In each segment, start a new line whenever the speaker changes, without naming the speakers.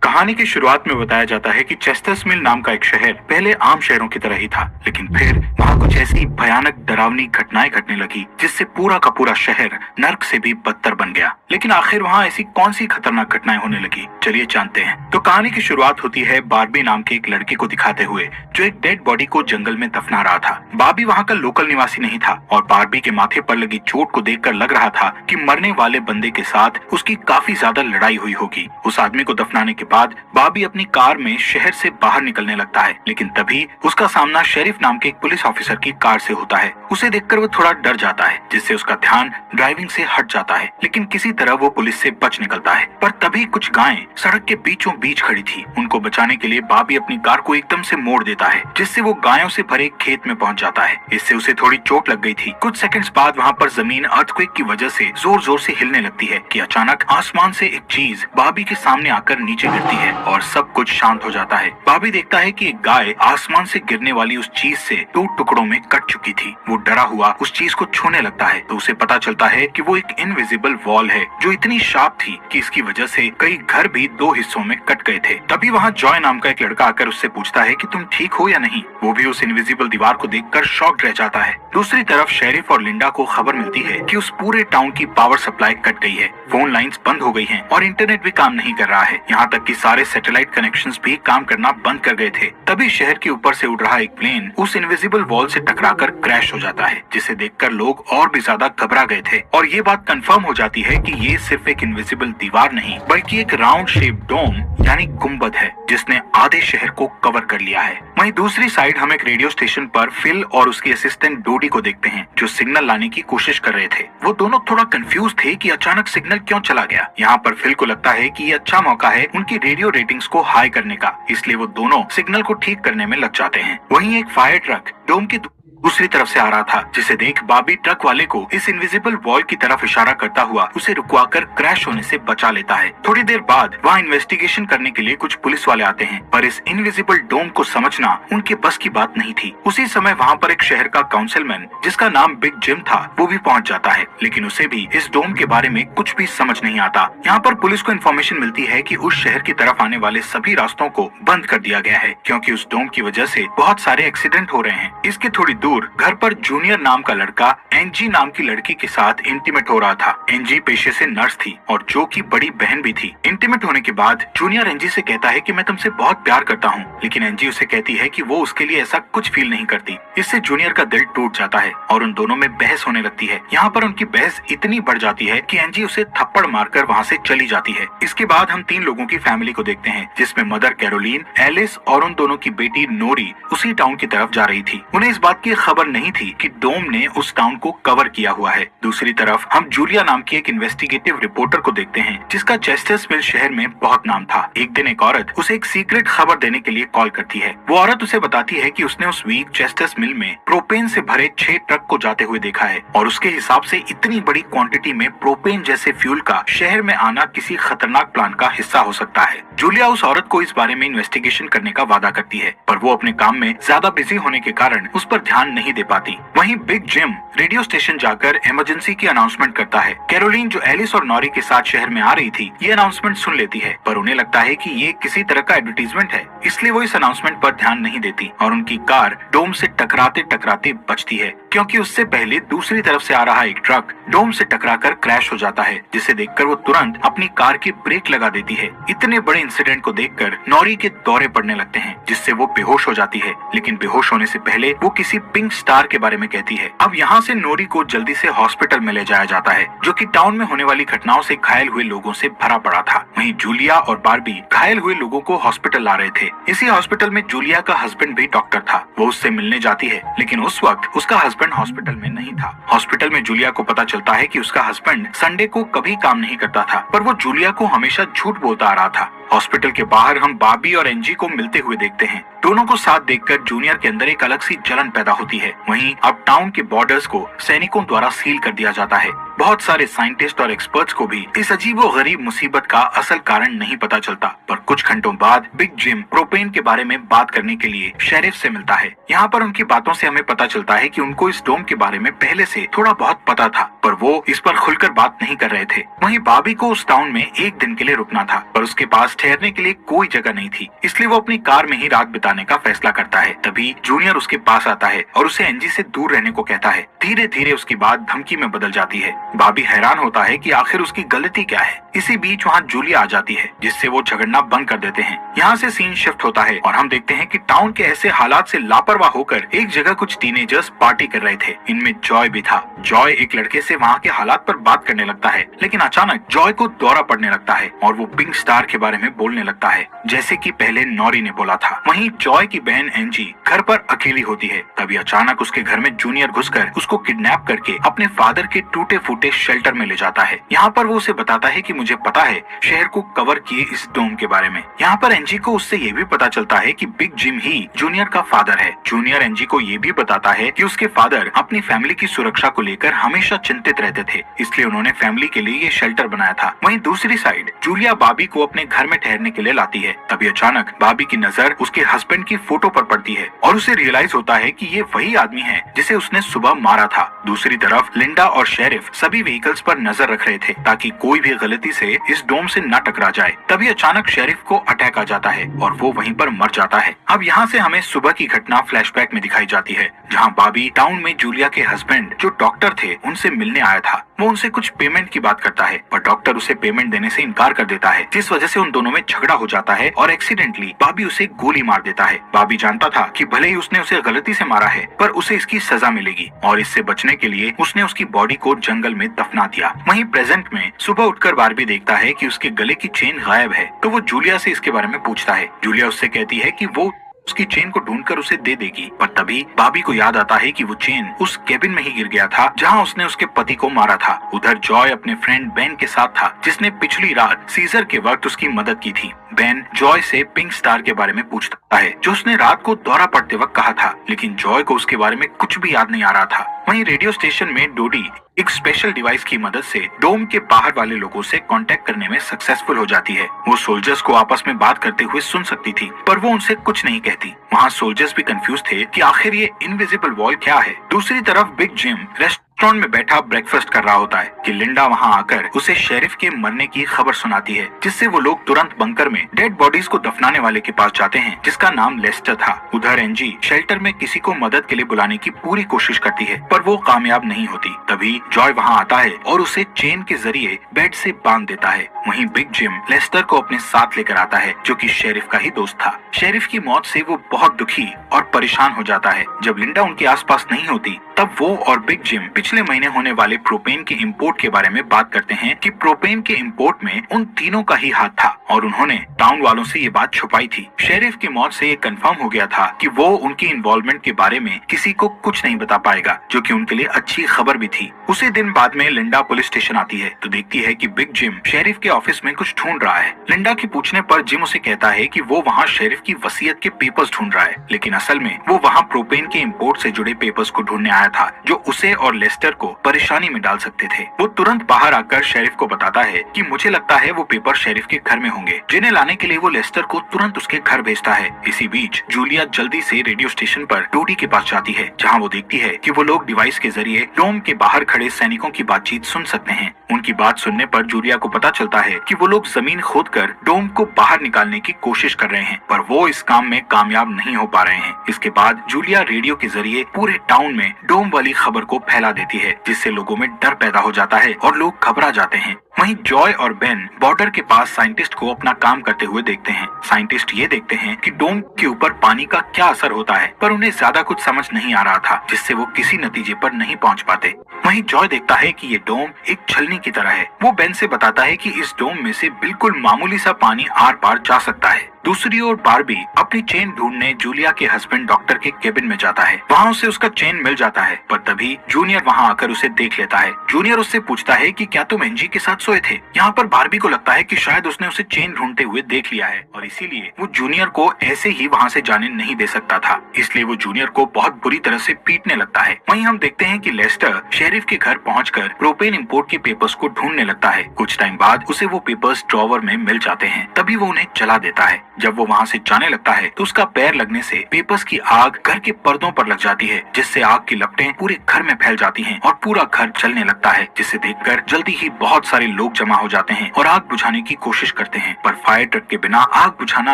कहानी की शुरुआत में बताया जाता है कि चेस्टर्स मिल नाम का एक शहर पहले आम शहरों की तरह ही था, लेकिन फिर वहाँ कुछ ऐसी भयानक डरावनी घटनाएं घटने लगी जिससे पूरा का पूरा शहर नर्क से भी बदतर बन गया। लेकिन आखिर वहाँ ऐसी कौन सी खतरनाक घटनाएं होने लगी, चलिए जानते हैं। तो कहानी की शुरुआत होती है बार्बी नाम के एक लड़के को दिखाते हुए जो एक डेड बॉडी को जंगल में दफना रहा था। बार्बी वहाँ का लोकल निवासी नहीं था और बार्बी के माथे पर लगी चोट को देखकर लग रहा था कि मरने वाले बंदे के साथ उसकी काफी ज्यादा लड़ाई हुई होगी। उस आदमी को दफनाने के बाद बार्बी अपनी कार में शहर से बाहर निकलने लगता है, लेकिन तभी उसका सामना शेरिफ नाम के एक पुलिस ऑफिसर की कार से होता है। उसे देखकर वो थोड़ा डर जाता है, जिससे उसका ध्यान ड्राइविंग से हट जाता है, लेकिन किसी तरह वो पुलिस से बच निकलता है। पर तभी कुछ गायें सड़क के बीचों बीच खड़ी थी। उनको बचाने के लिए बार्बी अपनी कार को एकदम से मोड़ देता है, जिससे वो गायों से भरे खेत में पहुंच जाता है। इससे उसे थोड़ी चोट लग गई थी। कुछ सेकंड्स बाद वहाँ पर जमीन अर्थक्वेक की वजह से जोर जोर से हिलने लगती है कि अचानक आसमान से एक चीज बार्बी के सामने आकर नीचे गिरती है और सब कुछ शांत हो जाता है। बार्बी देखता है कि एक गाय आसमान से गिरने वाली उस चीज से 2 टुकड़ों में कट चुकी थी। वो डरा हुआ उस चीज को छूने लगता है तो उसे पता चलता है कि वो एक इनविजिबल वॉल है जो इतनी शार्प थी कि इसकी वजह से कई घर भी 2 हिस्सों में कट गए थे। तभी वहाँ जॉय नाम का एक लड़का आकर उससे पूछता है कि तुम ठीक हो या नहीं। वो भी उस इनविजिबल दीवार को देखकर शॉक्ड रह जाता है। दूसरी तरफ शेरिफ और लिंडा को खबर मिलती है कि उस पूरे टाउन की पावर सप्लाई कट गई है, फोन लाइंस बंद हो गई हैं और इंटरनेट भी काम नहीं कर रहा है। यहाँ तक कि सारे सैटेलाइट कनेक्शंस भी काम करना बंद कर गए थे। तभी शहर के ऊपर से उड़ रहा एक प्लेन उस इनविजिबल वॉल से टकराकर क्रैश हो जाता है, जिसे देखकर लोग और भी ज्यादा घबरा गए थे। और ये बात कंफर्म हो जाती है कि ये सिर्फ एक इनविजिबल दीवार नहीं बल्कि एक राउंड शेप डोम यानी गुम्बद है जिसने आधे शहर को कवर कर लिया है। वहीं दूसरी साइड हम एक रेडियो स्टेशन पर फिल और उसकी असिस्टेंट डोडी को देखते हैं जो सिग्नल लाने की कोशिश कर रहे थे। वो दोनों थोड़ा कंफ्यूज थे कि अचानक सिग्नल क्यों चला गया। यहाँ पर फिल को लगता है कि ये अच्छा मौका है उनकी रेडियो रेटिंग्स को हाई करने का, इसलिए वो दोनों सिग्नल को ठीक करने में लग जाते हैं। वहीं एक फायर ट्रक डोम की दूसरी तरफ से आ रहा था, जिसे देख बार्बी ट्रक वाले को इस इनविजिबल वॉल की तरफ इशारा करता हुआ उसे रुकवाकर क्रैश होने से बचा लेता है। थोड़ी देर बाद वहाँ इन्वेस्टिगेशन करने के लिए कुछ पुलिस वाले आते हैं, पर इस इनविजिबल डोम को समझना उनके बस की बात नहीं थी। उसी समय वहाँ पर एक शहर का काउंसिलमैन जिसका नाम बिग जिम था वो भी पहुँच जाता है, लेकिन उसे भी इस डोम के बारे में कुछ भी समझ नहीं आता। यहाँ पर पुलिस को इन्फॉर्मेशन मिलती है कि उस शहर की तरफ आने वाले सभी रास्तों को बंद कर दिया गया है क्योंकि उस डोम की वजह से बहुत सारे एक्सीडेंट हो रहे हैं। इसके थोड़ी दूर घर पर जूनियर नाम का लड़का एनजी नाम की लड़की के साथ इंटीमेट हो रहा था। एनजी पेशे से नर्स थी और जो की बड़ी बहन भी थी। इंटीमेट होने के बाद जूनियर एनजी से कहता है कि मैं तुमसे बहुत प्यार करता हूँ, लेकिन एनजी उसे कहती है कि वो उसके लिए ऐसा कुछ फील नहीं करती। इससे जूनियर का दिल टूट जाता है और उन दोनों में बहस होने लगती है। यहाँ पर उनकी बहस इतनी बढ़ जाती है कि एनजी उसे थप्पड़ मारकर वहाँ से चली जाती है। इसके बाद हम 3 लोगों की फैमिली को देखते हैं, जिसमें मदर कैरोलीन, एलिस और उन दोनों की बेटी नोरी उसी टाउन की तरफ जा रही थी। उन्हें इस बात की खबर नहीं थी कि डोम ने उस टाउन को कवर किया हुआ है। दूसरी तरफ हम जूलिया नाम की एक इन्वेस्टिगेटिव रिपोर्टर को देखते हैं जिसका चेस्टर्स मिल शहर में बहुत नाम था। एक दिन एक औरत उसे एक सीक्रेट खबर देने के लिए कॉल करती है। वो औरत उसे बताती है कि उसने उस वीक चेस्टर्स मिल में प्रोपेन से भरे 6 ट्रक को जाते हुए देखा है और उसके हिसाब से इतनी बड़ी क्वांटिटी में प्रोपेन जैसे फ्यूल का शहर में आना किसी खतरनाक प्लान का हिस्सा हो सकता है। जूलिया उस औरत को इस बारे में इन्वेस्टिगेशन करने का वादा करती है, पर वो अपने काम में ज्यादा बिजी होने के कारण उस पर ध्यान नहीं दे पाती। वहीं बिग जिम रेडियो स्टेशन जाकर इमरजेंसी की अनाउंसमेंट करता है। कैरोलीन जो एलिस और नॉरी के साथ शहर में आ रही थी ये अनाउंसमेंट सुन लेती है, पर उन्हें लगता है कि ये किसी तरह का एडवर्टीजमेंट है, इसलिए वो इस अनाउंसमेंट पर ध्यान नहीं देती और उनकी कार डोम से टकराते टकराते बचती है, क्योंकि उससे पहले दूसरी तरफ से आ रहा एक ट्रक डोम से टकराकर क्रैश हो जाता है, जिसे देखकर वो तुरंत अपनी कार की ब्रेक लगा देती है। इतने बड़े इंसिडेंट को देखकर नॉरी के दौरे पड़ने लगते हैं, जिससे वो बेहोश हो जाती है, लेकिन बेहोश होने से पहले वो किसी पिंक स्टार के बारे में कहती है। अब यहाँ से नोरी को जल्दी से हॉस्पिटल में ले जाया जाता है, जो कि टाउन में होने वाली घटनाओं से घायल हुए लोगों से भरा पड़ा था। वहीं जूलिया और बार्बी घायल हुए लोगों को हॉस्पिटल ला रहे थे। इसी हॉस्पिटल में जूलिया का हस्बैंड भी डॉक्टर था। वो उससे मिलने जाती है, लेकिन उस वक्त उसका हस्बैंड हॉस्पिटल में नहीं था। हॉस्पिटल में जूलिया को पता चलता है कि उसका हस्बैंड संडे को कभी काम नहीं करता था, पर वो जूलिया को हमेशा झूठ बोलता आ रहा था। हॉस्पिटल के बाहर हम बार्बी और एनजी को मिलते हुए देखते हैं। दोनों को साथ देखकर जूनियर के अंदर एक अलग सी जलन पैदा होती है। वहीं अब टाउन के बॉर्डर्स को सैनिकों द्वारा सील कर दिया जाता है। बहुत सारे साइंटिस्ट और एक्सपर्ट्स को भी इस अजीबोगरीब मुसीबत का असल कारण नहीं पता चलता। पर कुछ घंटों बाद बिग जिम प्रोपेन के बारे में बात करने के लिए शेरिफ से मिलता है। यहाँ पर उनकी बातों से हमें पता चलता है कि उनको इस डोम के बारे में पहले से थोड़ा बहुत पता था, पर वो इस पर खुलकर बात नहीं कर रहे थे। वहीं बॉबी को उस टाउन में एक दिन के लिए रुकना था, पर उसके पास ठहरने के लिए कोई जगह नहीं थी, इसलिए वो अपनी कार में ही रात बिताने का फैसला करता है। तभी जूनियर उसके पास आता है और उसे एंजी से दूर रहने को कहता है। धीरे धीरे उसकी बात धमकी में बदल जाती है। बॉबी हैरान होता है कि आखिर उसकी गलती क्या है। इसी बीच वहाँ जूलिया आ जाती है, जिससे वो झगड़ना बंद कर देते हैं। यहाँ से सीन शिफ्ट होता है और हम देखते हैं कि टाउन के ऐसे हालात से लापरवाह होकर एक जगह कुछ टीनेजर्स पार्टी कर रहे थे। इनमें जॉय भी था। जॉय एक लड़के से वहाँ के हालात पर बात करने लगता है, लेकिन अचानक जॉय को दौरा पड़ने लगता है और वो पिंक स्टार के बारे में बोलने लगता है, जैसे कि पहले नॉरी ने बोला था। वहीं जॉय की बहन एंजी घर पर अकेली होती है। तभी अचानक उसके घर में जूनियर घुसकर उसको किडनैप करके अपने फादर के टूटे फूटे शेल्टर में ले जाता है। यहाँ पर वो उसे बताता है कि मुझे पता है शहर को कवर किए इस डोम के बारे में। यहाँ पर एंजी को उससे ये भी पता चलता है कि बिग जिम ही जूनियर का फादर है। जूनियर एंजी को ये भी बताता है कि उसके फादर अपनी फैमिली की सुरक्षा को लेकर हमेशा चिंतित रहते थे, इसलिए उन्होंने फैमिली के लिए ये शेल्टर बनाया था। वहीं दूसरी साइड जूलिया बॉबी को अपने घर में ठहरने के लिए लाती है। तभी अचानक बॉबी की नजर उसके हस्बैंड की फोटो पर पड़ती है और उसे रियलाइज होता है कि ये वही आदमी है जिसे उसने सुबह मारा था। दूसरी तरफ लिंडा और शेरिफ सभी व्हीकल्स पर नजर रख रहे थे ताकि कोई भी गलती से इस डोम से न टकरा जाए। तभी अचानक शेरिफ को अटैक आ जाता है और वो वहीं पर मर जाता है। अब यहाँ से हमें सुबह की घटना फ्लैशबैक में दिखाई जाती है, जहाँ बॉबी टाउन में जूलिया के हस्बैंड जो डॉक्टर थे उनसे मिलने आया था। वो उनसे कुछ पेमेंट की बात करता है, पर डॉक्टर उसे पेमेंट देने से इनकार कर देता है, जिस वजह से उन दोनों में झगड़ा हो जाता है और एक्सीडेंटली बॉबी उसे गोली मार देता है। बॉबी जानता था कि भले ही उसने उसे गलती से मारा है, पर उसे इसकी सजा मिलेगी और इससे बचने के लिए उसने उसकी बॉडी को जंगल में दफना दिया। वहीं प्रेजेंट में सुबह उठकर बारबी देखता है कि उसके गले की चेन गायब है, तो वो जूलिया से इसके बारे में पूछता है। जूलिया उससे कहती है कि वो उसकी चेन को ढूंढकर उसे दे देगी, पर तभी बॉबी को याद आता है कि वो चेन उस केबिन में ही गिर गया था जहां उसने उसके पति को मारा था। उधर जॉय अपने फ्रेंड बेन के साथ था, जिसने पिछली रात सीजर के वक्त उसकी मदद की थी। बेन जॉय से पिंक स्टार के बारे में पूछता है, जो उसने रात को दौरा पड़ते वक्त कहा था, लेकिन जॉय को उसके बारे में कुछ भी याद नहीं आ रहा था। वहीं रेडियो स्टेशन में डोडी एक स्पेशल डिवाइस की मदद से डोम के बाहर वाले लोगों से कांटेक्ट करने में सक्सेसफुल हो जाती है। वो सोल्जर्स को आपस में बात करते हुए सुन सकती थी, पर वो उनसे कुछ नहीं कहती। वहाँ सोल्जर्स भी कंफ्यूज थे कि आखिर ये इनविजिबल वॉल क्या है। दूसरी तरफ बिग जिम रेस्टोरेंट में बैठा ब्रेकफास्ट कर रहा होता है कि लिंडा वहाँ आकर उसे शेरिफ के मरने की खबर सुनाती है, जिससे वो लोग तुरंत बंकर में डेड बॉडीज को दफनाने वाले के पास जाते हैं, जिसका नाम लेस्टर था। उधर एंजी शेल्टर में किसी को मदद के लिए बुलाने की पूरी कोशिश करती है, पर वो कामयाब नहीं होती। तभी जॉय वहाँ आता है और उसे चेन के जरिए बेड से बांध देता है। वहीं बिग जिम लेस्टर को अपने साथ लेकर आता है, जो कि शेरिफ का ही दोस्त था। शेरिफ की मौत से वो बहुत दुखी और परेशान हो जाता है। जब लिंडा उनके आसपास नहीं होती, तब वो और बिग जिम पिछले महीने होने वाले प्रोपेन के इंपोर्ट के बारे में बात करते हैं कि प्रोपेन के इंपोर्ट में उन तीनों का ही हाथ था और उन्होंने टाउन वालों से ये बात छुपाई थी। शेरिफ की मौत से ये कंफर्म हो गया था कि वो उनकी इन्वॉल्वमेंट के बारे में किसी को कुछ नहीं बता पाएगा, जो कि उनके लिए अच्छी खबर भी थी। उसी दिन बाद में लिंडा पुलिस स्टेशन आती है तो देखती है कि बिग जिम शेरिफ के ऑफिस में कुछ ढूंढ रहा है। लिंडा की पूछने पर जिम उसे कहता है कि वो वहाँ शेरिफ की वसीयत के पेपर्स ढूंढ रहा है, लेकिन असल में वो वहाँ प्रोपेन के इंपोर्ट से जुड़े पेपर्स को ढूंढने आया था, जो उसे और लेस्टर को परेशानी में डाल सकते थे। वो तुरंत बाहर आकर शेरिफ को बताता है कि मुझे लगता है वो पेपर शेरिफ के घर में होंगे, जिन्हें लाने के लिए वो लेस्टर को तुरंत उसके घर भेजता है। इसी बीच जूलिया जल्दी से रेडियो स्टेशन पर डोडी के पास जाती है, जहाँ वो देखती है कि वो लोग डिवाइस के जरिए डोम के बाहर खड़े सैनिकों की बातचीत सुन सकते हैं। उनकी बात सुनने पर जूलिया को पता चलता है कि वो लोग जमीन खोदकर डोम को बाहर निकालने की कोशिश कर रहे हैं, पर वो इस काम में कामयाब नहीं हो पा रहे हैं। इसके बाद जूलिया रेडियो के जरिए पूरे टाउन में डोम वाली खबर को फैला देती है, जिससे लोगों में डर पैदा हो जाता है और लोग घबरा जाते हैं। वहीं जॉय और बेन बॉर्डर के पास साइंटिस्ट को अपना काम करते हुए देखते हैं। साइंटिस्ट ये देखते हैं कि डोम के ऊपर पानी का क्या असर होता है, पर उन्हें ज्यादा कुछ समझ नहीं आ रहा था, जिससे वो किसी नतीजे पर नहीं पहुंच पाते। वहीं जॉय देखता है कि ये डोम एक छलनी की तरह है। वो बेन से बताता है कि इस डोम में से बिल्कुल मामूली सा पानी आर पार जा सकता है। दूसरी ओर बारबी अपनी चेन ढूंढने जूलिया के हस्बैंड डॉक्टर के केबिन में जाता है। वहाँ उसे उसका चेन मिल जाता है, पर तभी जूनियर वहाँ आकर उसे देख लेता है। जूनियर उससे पूछता है कि क्या तुम एंजी के साथ सोए थे। यहाँ पर बार्बी को लगता है कि शायद उसने उसे चेन ढूंढते हुए देख लिया है और इसीलिए वो जूनियर को ऐसे ही वहाँ से जाने नहीं दे सकता था, इसलिए वो जूनियर को बहुत बुरी तरह से पीटने लगता है। वहीं हम देखते हैं कि लेस्टर शेरिफ के घर पहुंचकर प्रोपेन इंपोर्ट के पेपर्स को ढूंढने लगता है। कुछ टाइम बाद उसे वो पेपर्स ड्रॉवर में मिल जाते हैं, तभी वो उन्हें जला देता है। जब वो वहाँ से जाने लगता है तो उसका पैर लगने से पेपर्स की आग घर के पर्दों पर लग जाती है, जिससे आग की लपटें पूरे घर में फैल जाती हैं और पूरा घर जलने लगता है, जिसे देखकर जल्दी ही बहुत सारे लोग जमा हो जाते हैं और आग बुझाने की कोशिश करते हैं, पर फायर ट्रक के बिना आग बुझाना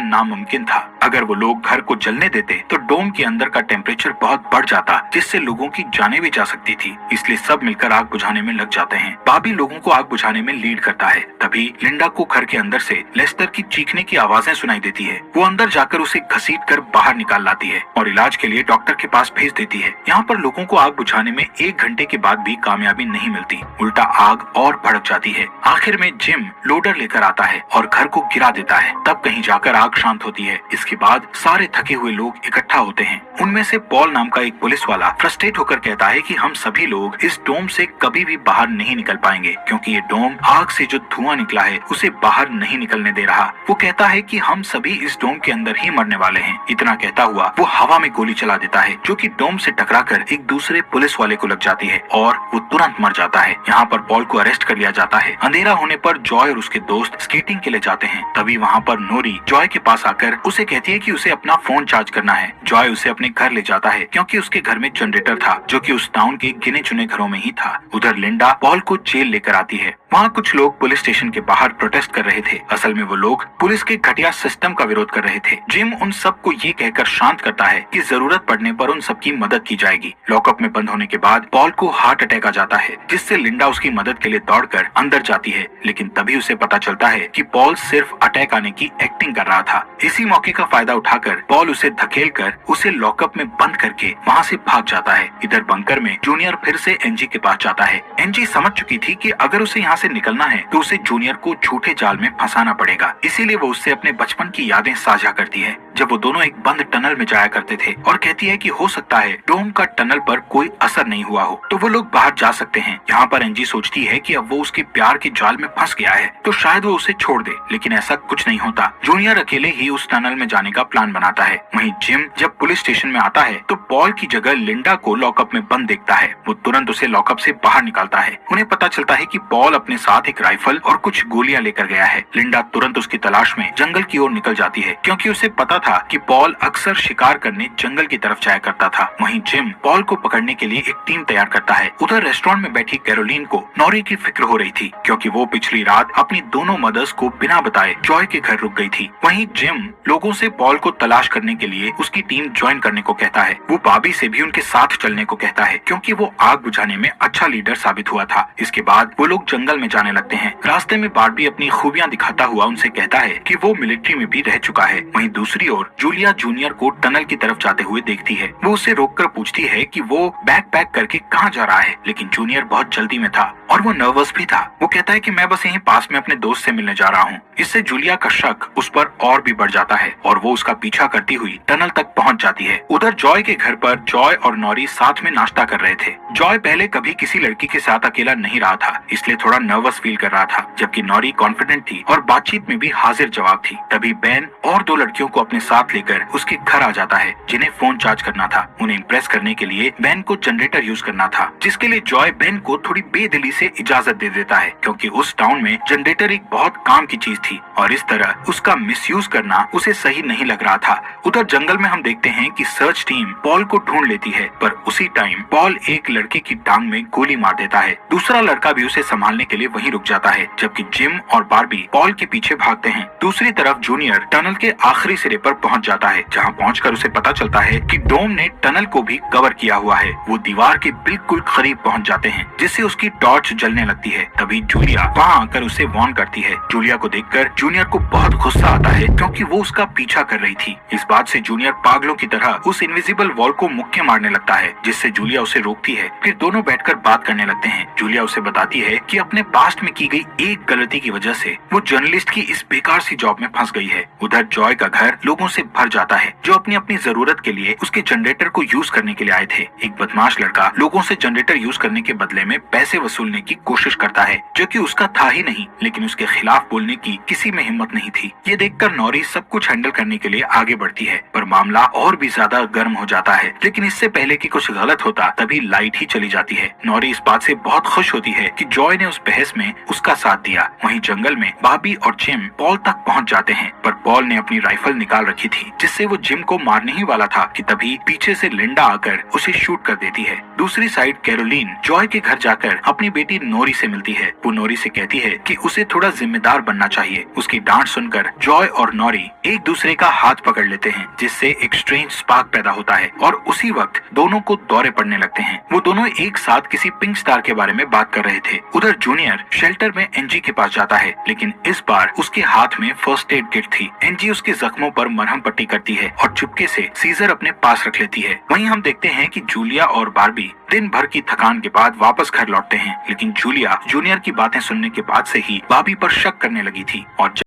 नामुमकिन था। अगर वो लोग घर को जलने देते तो डोम के अंदर का टेम्परेचर बहुत बढ़ जाता, जिससे लोगों की जानें भी जा सकती थी, इसलिए सब मिलकर आग बुझाने में लग जाते हैं। बाबी लोगों को आग बुझाने में लीड करता है। तभी लिंडा को घर के अंदर से लेस्टर की चीखने की आवाजें सुनाई देती है। वो अंदर जाकर उसे घसीट कर बाहर निकाल लाती है और इलाज के लिए डॉक्टर के पास भेज देती है। यहाँ पर लोगों को आग बुझाने में 1 घंटे के बाद भी कामयाबी नहीं मिलती, उल्टा आग और भड़क जाती है। आखिर में जिम लोडर लेकर आता है और घर को गिरा देता है, तब कहीं जाकर आग शांत होती है। इसके बाद सारे थके हुए लोग इकट्ठा होते हैं। उनमें से पॉल नाम का एक पुलिस वाला फ्रस्ट्रेट होकर कहता है कि हम सभी लोग इस डोम से कभी भी बाहर नहीं निकल पाएंगे, क्योंकि ये डोम आग से जो धुआं निकला है उसे बाहर नहीं निकलने दे रहा। वो कहता है कि हम सभी इस डोम के अंदर ही मरने वाले हैं। इतना कहता हुआ वो हवा में गोली चला देता है, जो कि डोम से टकराकर एक दूसरे पुलिस वाले को लग जाती है और वो तुरंत मर जाता है। यहाँ पर पॉल को अरेस्ट कर लिया जाता है। अंधेरा होने पर जॉय और उसके दोस्त स्केटिंग के लिए जाते हैं। तभी वहाँ पर नोरी जॉय के पास आकर उसे कहती है कि उसे अपना फोन चार्ज करना है। जॉय उसे अपने घर ले जाता है, क्योंकि उसके घर में जनरेटर था, जो कि उस टाउन के गिने चुने घरों में ही था। उधर लिंडा पॉल को जेल लेकर आती है। वहाँ कुछ लोग पुलिस स्टेशन के बाहर प्रोटेस्ट कर रहे थे। असल में वो लोग पुलिस के घटिया सिस्टम का विरोध कर रहे थे। जिम उन सबको ये कहकर शांत करता है कि जरूरत पड़ने पर उन सबकी मदद की जाएगी। लॉकअप में बंद होने के बाद पॉल को हार्ट अटैक आ जाता है, जिससे लिंडा उसकी मदद के लिए दौड़कर अंदर जाती है, लेकिन तभी उसे पता चलता है कि पॉल सिर्फ अटैक आने की एक्टिंग कर रहा था। इसी मौके का फायदा उठाकर पॉल उसे धकेलकर उसे लॉकअप में बंद करके वहाँ से भाग जाता है। इधर बंकर में जूनियर फिर से एनजी के पास जाता है। एनजी समझ चुकी थी कि अगर उसे यहाँ से निकलना है तो उसे जूनियर को झूठे जाल में फंसाना पड़ेगा, इसीलिए वो उससे अपने बचपन की यादें साझा करती है, जब वो दोनों एक बंद टनल में जाया करते थे, और कहती है कि हो सकता है डोम का टनल पर कोई असर नहीं हुआ हो, तो वो लोग बाहर जा सकते हैं। यहाँ पर एनजी सोचती है कि अब वो उसके प्यार के जाल में फंस गया है, तो शायद वो उसे छोड़ दे, लेकिन ऐसा कुछ नहीं होता। जूनियर अकेले ही उस टनल में जाने का प्लान बनाता है। वहीं जिम जब पुलिस स्टेशन में आता है तो पॉल की जगह लिंडा को लॉकअप में बंद देखता है। वो तुरंत उसे लॉकअप से बाहर निकालता है। उन्हें पता चलता है कि पॉल अपने साथ एक राइफल और कुछ गोलियां लेकर गया है। लिंडा तुरंत उसकी तलाश में जंगल की ओर निकल जाती है, क्योंकि उसे पता था कि पॉल अक्सर शिकार करने जंगल की तरफ जाया करता था। वहीं जिम पॉल को पकड़ने के लिए एक टीम तैयार करता है। उधर रेस्टोरेंट में बैठी कैरोलीन को नॉरी की फिक्र हो रही थी, क्योंकि वो पिछली रात अपनी दोनों मदर्स को बिना बताए जॉय के घर रुक गई थी। वहीं जिम लोगों से पॉल को तलाश करने के लिए उसकी टीम ज्वाइन करने को कहता है। वो बाबी से भी उनके साथ चलने को कहता है, क्योंकि वो आग बुझाने में अच्छा लीडर साबित हुआ था। इसके बाद वो लोग जंगल में जाने लगते हैं। रास्ते में बार्बी अपनी खूबियां दिखाता हुआ उनसे कहता है कि वो मिलिट्री में भी रह चुका है। वहीं दूसरी ओर जूलिया जूनियर को टनल की तरफ जाते हुए देखती है। वो उसे रोककर पूछती है कि वो बैग पैक करके कहाँ जा रहा है, लेकिन जूनियर बहुत जल्दी में था और वो नर्वस भी था। वो कहता है कि मैं बस यहीं पास में अपने दोस्त से मिलने जा रहा हूँ। इससे जूलिया का शक उस पर और भी बढ़ जाता है और वो उसका पीछा करती हुई टनल तक पहुँच जाती है। उधर जॉय के घर पर जॉय और नॉरी साथ में नाश्ता कर रहे थे। जॉय पहले कभी किसी लड़की के साथ अकेला नहीं रहा था, इसलिए थोड़ा नर्वस फील कर रहा था, जबकि नॉरी कॉन्फिडेंट थी और बातचीत में भी हाजिर जवाब थी। तभी बेन और 2 लड़कियों को अपने साथ लेकर उसके घर आ जाता है, जिन्हें फोन चार्ज करना था। उन्हें इम्प्रेस करने के लिए बेन को जनरेटर यूज करना था, जिसके लिए जॉय बेन को थोड़ी बेदिली से इजाजत दे देता है, क्योंकि उस टाउन में जनरेटर एक बहुत काम की चीज थी और इस तरह उसका मिसयूज करना उसे सही नहीं लग रहा था। उधर जंगल में हम देखते हैं कि सर्च टीम पॉल को ढूंढ लेती है, पर उसी टाइम पॉल एक लड़के की टांग में गोली मार देता है। दूसरा लड़का भी उसे संभालने के लिए वहीं रुक जाता है, जबकि जिम और बार्बी पॉल के पीछे भागते हैं। दूसरी तरफ जूनियर टनल के आखिरी सिरे पर पहुंच जाता है, जहां पहुंचकर उसे पता चलता है कि डोम ने टनल को भी कवर किया हुआ है। वो दीवार के बिल्कुल करीब पहुंच जाते हैं, जिससे उसकी टॉर्च जलने लगती है। तभी जूलिया वहां आकर उसे वार्न करती है। जूलिया को देखकर जूनियर को बहुत गुस्सा आता है, क्योंकि वो उसका पीछा कर रही थी। इस बात से जूनियर पागलों की तरह उस इनविजिबल वॉल को मुक्के मारने लगता है, जिससे जूलिया उसे रोकती है। फिर दोनों बैठकर बात करने लगते हैं। जूलिया उसे बताती है कि अपने पास्ट में की गई एक गलती की वजह से वो जर्नलिस्ट की इस बेकार सी जॉब में फंस गई है। उधर जॉय का घर लोगों लोगों से भर जाता है जो अपनी अपनी जरूरत के लिए उसके जनरेटर को यूज करने के लिए आए थे। एक बदमाश लड़का लोगों से जनरेटर यूज करने के बदले में पैसे वसूलने की कोशिश करता है, जो कि उसका था ही नहीं, लेकिन उसके खिलाफ बोलने की किसी में हिम्मत नहीं थी। ये देखकर नौरी सब कुछ हैंडल करने के लिए आगे बढ़ती है, पर मामला और भी ज्यादा गर्म हो जाता है। लेकिन इससे पहले कि कुछ गलत होता तभी लाइट ही चली जाती है। नौरी इस बात से बहुत खुश होती है कि जॉय ने उस बहस में उसका साथ दिया। वहीं जंगल में बॉबी और जिम पॉल तक पहुंच जाते हैं, पर पॉल ने अपनी राइफल निकाल रखी थी जिससे वो जिम को मारने ही वाला था कि तभी पीछे से लिंडा आकर उसे शूट कर देती है। दूसरी साइड कैरोलीन जॉय के घर जाकर अपनी बेटी नोरी से मिलती है। वो नोरी से कहती है कि उसे थोड़ा जिम्मेदार बनना चाहिए। उसकी डांट सुनकर जॉय और नोरी एक दूसरे का हाथ पकड़ लेते हैं, जिससे एक स्ट्रेंज स्पार्क पैदा होता है और उसी वक्त दोनों को दौरे पड़ने लगते हैं। वो दोनों एक साथ किसी पिंक स्टार के बारे में बात कर रहे थे। उधर जूनियर शेल्टर में एनजी के पास जाता है, लेकिन इस बार उसके हाथ में फर्स्ट एड किट थी। एनजी उसके जख्मों पर मरहम पट्टी करती है और चुपके से सीजर अपने पास रख लेती है। वहीं हम देखते हैं कि जूलिया और बार्बी दिन भर की थकान के बाद वापस घर लौटते हैं, लेकिन जूलिया जूनियर की बातें सुनने के बाद से ही बार्बी पर शक करने लगी थी और